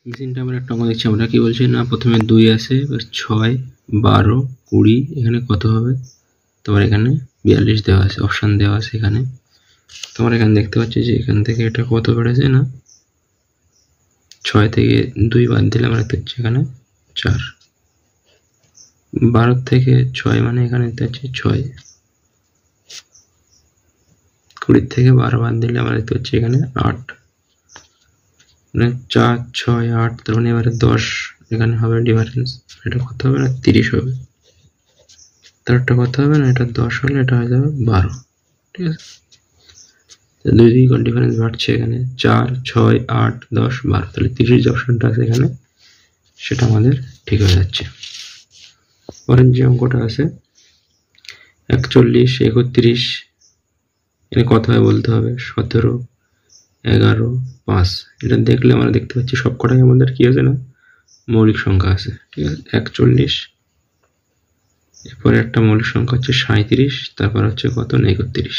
মেশিনটা আমরা একটা অঙ্ক দেখছি। আমরা কি বলছি না, প্রথমে 2 আছে, এবার 6, 12, 20, এখানে কত হবে? তোমার এখানে 42 দেওয়া আছে, অপশান দেওয়া আছে এখানে। তোমার এখানে দেখতে পাচ্ছি যে এখান থেকে এটা কত বেড়েছে না, 6 থেকে 2 বাদ দিলে আমরা দেখতে পাচ্ছি এখানে 4, 12 থেকে 6 মানে এখানে দেখতে পাচ্ছি 6, 20 থেকে 12 বাদ দিলে আমরা দেখতে পাচ্ছি এখানে 8, মানে 4, 6, 8, তার মানে এবারে 10 এখানে হবে ডিফারেন্স। এটা কত হবে না, 30 হবে। তারটা কত হবে না, এটা 10 হলে এটা হয়ে যাবে 12। ঠিক আছে, দুই দুই ডিফারেন্স বাড়ছে এখানে, 4, 6, 8, 10, 12, তাহলে 30 যে অপশনটা আছে এখানে সেটা আমাদের ঠিক হয়ে যাচ্ছে। পরের যে অঙ্কটা আছে 41, 31, এখানে কত হয় বলতে হবে, 17, 11, 5। এটা দেখলে আমরা দেখতে পাচ্ছি সবকটাই আমাদের কি আছে না, মৌলিক সংখ্যা আছে। ঠিক আছে, 41, এরপরে একটা মৌলিক সংখ্যা হচ্ছে 37, তারপর হচ্ছে কত না 31,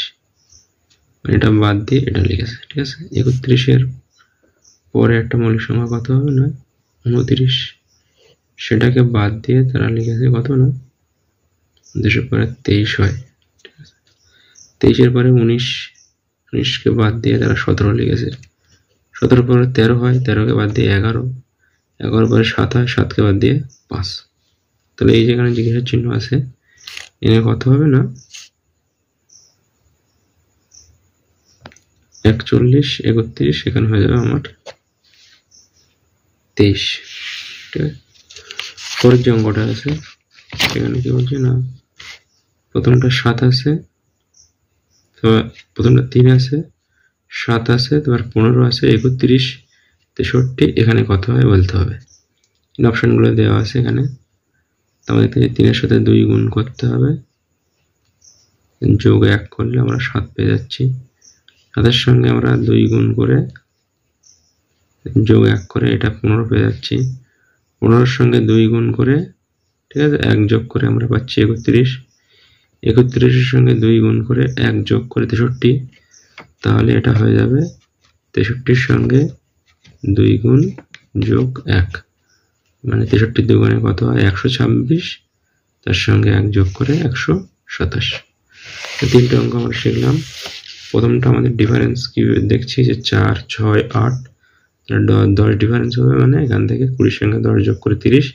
এটা বাদ দিয়ে এটা লিখেছে। ঠিক আছে, 31-এর পরে একটা মৌলিক সংখ্যা কত হবে না 29, সেটাকে বাদ দিয়ে তারা লিখেছে কত না 200 পরে 23 হয়। ঠিক আছে, 23-এর পরে 19, 19কে বাদ দিয়ে তারা 17 লিখেছে। 17 পরে 13 হয়, 13কে বাদ দিয়ে 11, 11 পরে 7 হয়, 7কে বাদ দিয়ে 5। তাহলে এই যেখানে জিজ্ঞাসার চিহ্ন আছে এখানে কত হবে না 41, 31, এখানে হয়ে যাবে আমার 23। ঠিক আছে, পরের যে অঙ্কটা আছে সেখানে কি বলছে না, প্রথমটা 7 আছে, প্রথমটা 3 আছে, 7 আছে, তোমার 15 আছে, 31, 63, এখানে কত হয় বলতে হবে। অপশনগুলো দেওয়া আছে এখানে। আমাদের 3-এর সাথে 2 গুণ করতে হবে, যোগ 1 করলে আমরা 7 পেয়ে যাচ্ছি। 7-এর সঙ্গে আমরা 2 গুণ করে যোগ 1 করে এটা 15 পেয়ে যাচ্ছি। 15-এর সঙ্গে 2 গুণ করে, ঠিক আছে, 1 যোগ করে আমরা পাচ্ছি 31। 31-এর সঙ্গে 2 গুণ করে 1 যোগ করে 63, তাহলে এটা হয়ে যাবে 63-এর সঙ্গে 2 গুণ যোগ 1, মানে 63 দুগুণে কত হয় 126, তার সঙ্গে 1 যোগ করে 127। তিনটে অঙ্ক আমরা শিখলাম। প্রথমটা আমাদের ডিফারেন্স কি দেখছি যে 4, 6, 8, 10 ডিফারেন্স হবে, মানে এখান থেকে 20-এর সঙ্গে 10 যোগ করে 30,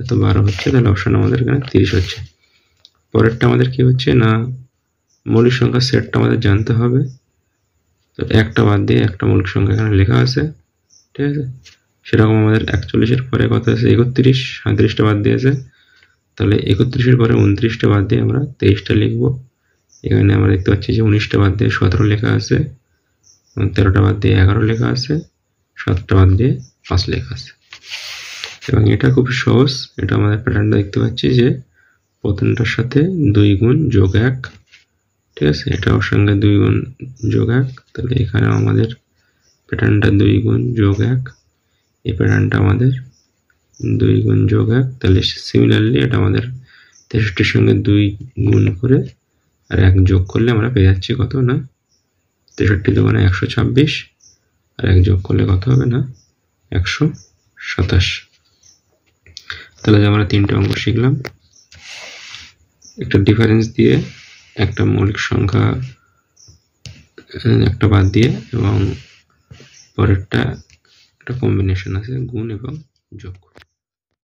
এত 12 হচ্ছে, তাহলে অপশন আমাদের এখানে 30 হচ্ছে। পরেরটা আমাদের কি হচ্ছে না, মৌলিক সংখ্যার সেটটা আমাদের জানতে হবে। তো একটা বাদ দিয়ে একটা মৌলিক সংখ্যা এখানে লেখা আছে। ঠিক আছে, সেরকম আমাদের 41-এর পরে কত আছে 31, 37টা বাদ দিয়েছে, তাহলে 31-এর পরে 29টা বাদ দিয়ে আমরা 23টা লিখবো। এখানে আমরা দেখতে পাচ্ছি যে 19টা বাদ দিয়ে 17 লেখা আছে, 13টা বাদ দিয়ে 11 লেখা আছে, 7টা বাদ দিয়ে 5 লেখা আছে। এবং এটা খুব সহজ, এটা আমাদের প্যাটার্নটা দেখতে পাচ্ছি যে প্রথমটার সাথে 2 গুণ যোগ 1, ঠিক আছে, এটা ওর সঙ্গে 2 গুণ যোগ 1, তাহলে এখানে আমাদের প্যাটার্নটা 2 গুণ যোগ 1, এই প্যাটার্নটা আমাদের 2 গুণ যোগ 1, তাহলে সিমিলারলি এটা আমাদের 63-এর সঙ্গে 2 গুণ করে আর 1 যোগ করলে আমরা পেয়ে যাচ্ছি কত না 63 দুগুণে 126, আর 1 যোগ করলে কত হবে না 127। তাহলে আমরা তিনটে অঙ্ক শিখলাম, একটা ডিফারেন্স দিয়ে, একটা মৌলিক সংখ্যা একটা বাদ দিয়ে, এবং পরেরটা একটা কম্বিনেশন আছে গুণ এবং যোগ।